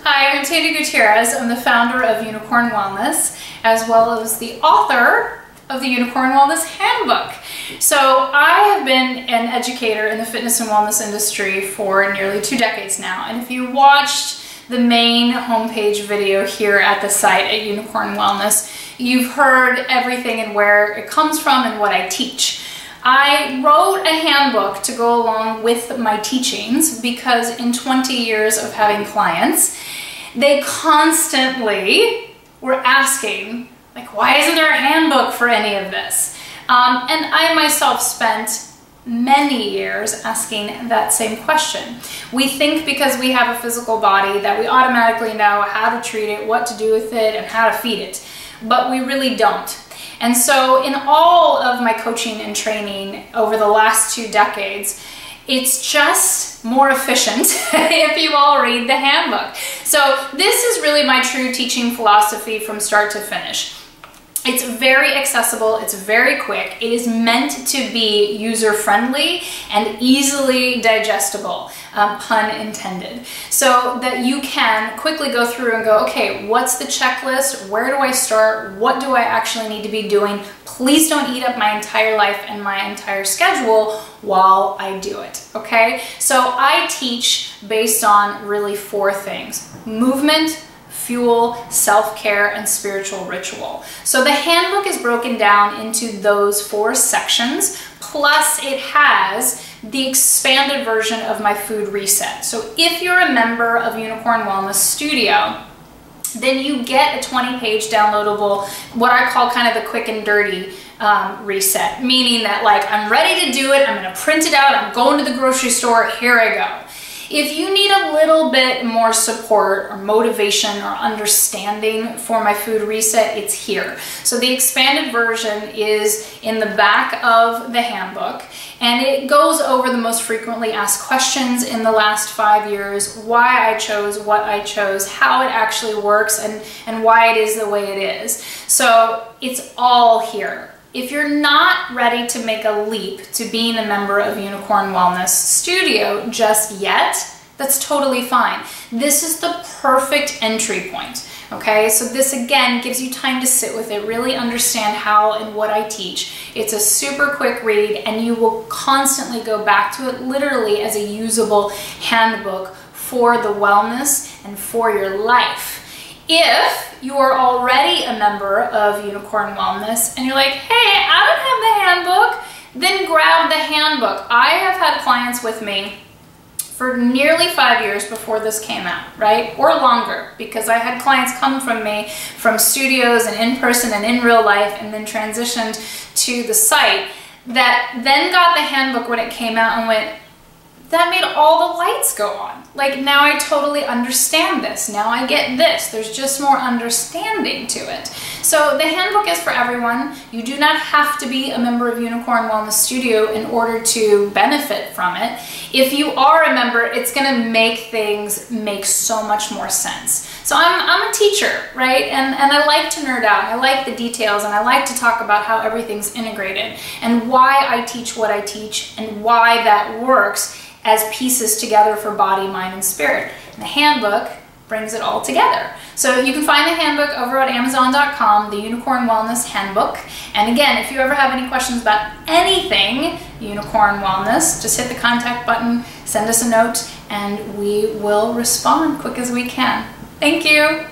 Hi, I'm Tanya Gutierrez. I'm the founder of Unicorn Wellness, as well as the author of the Unicorn Wellness Handbook. So I have been an educator in the fitness and wellness industry for nearly 2 decades now. And if you watched the main homepage video here at the site at Unicorn Wellness, you've heard everything and where it comes from and what I teach. I wrote a handbook to go along with my teachings because in 20 years of having clients, they constantly were asking, like, why isn't there a handbook for any of this? And I myself spent many years asking that same question. We think because we have a physical body that we automatically know how to treat it, what to do with it, and how to feed it, but we really don't. And so in all of my coaching and training over the last 2 decades, it's just more efficient if you all read the handbook. So this is really my true teaching philosophy from start to finish. It's very accessible, it's very quick, it is meant to be user-friendly and easily digestible, pun intended, so that you can quickly go through and go, okay, what's the checklist? Where do I start? What do I actually need to be doing? Please don't eat up my entire life and my entire schedule while I do it, okay? So I teach based on really 4 things: movement, fuel, self-care, and spiritual ritual. So the handbook is broken down into those 4 sections, plus it has the expanded version of my food reset. So if you're a member of Unicorn Wellness Studio, then you get a 20-page downloadable, what I call kind of the quick and dirty reset, meaning that, like, I'm ready to do it, I'm gonna print it out, I'm going to the grocery store, here I go. If you need a little bit more support or motivation or understanding for my food reset, it's here. So the expanded version is in the back of the handbook, and it goes over the most frequently asked questions in the last 5 years, why I chose what I chose, how it actually works, and why it is the way it is. So it's all here. If you're not ready to make a leap to being a member of Unicorn Wellness Studio just yet, that's totally fine. This is the perfect entry point, okay? So this, again, gives you time to sit with it, really understand how and what I teach. It's a super quick read, and you will constantly go back to it literally as a usable handbook for the wellness and for your life. If you are already a member of Unicorn Wellness and you're like, hey, I don't have the handbook, then grab the handbook. I have had clients with me for nearly 5 years before this came out, right? Or longer, because I had clients come from me from studios and in person and in real life and then transitioned to the site that then got the handbook when it came out and went, that made all the lights go on. Like, now I totally understand this. Now I get this. There's just more understanding to it. So the handbook is for everyone. You do not have to be a member of Unicorn Wellness Studio in order to benefit from it. If you are a member, it's gonna make things make so much more sense. So I'm a teacher, right? And I like to nerd out. I like the details, and I like to talk about how everything's integrated and why I teach what I teach and why that works as pieces together for body, mind, and spirit. And the handbook brings it all together. So you can find the handbook over at Amazon.com, the Unicorn Wellness Handbook. And again, if you ever have any questions about anything Unicorn Wellness, just hit the contact button, send us a note, and we will respond quick as we can. Thank you.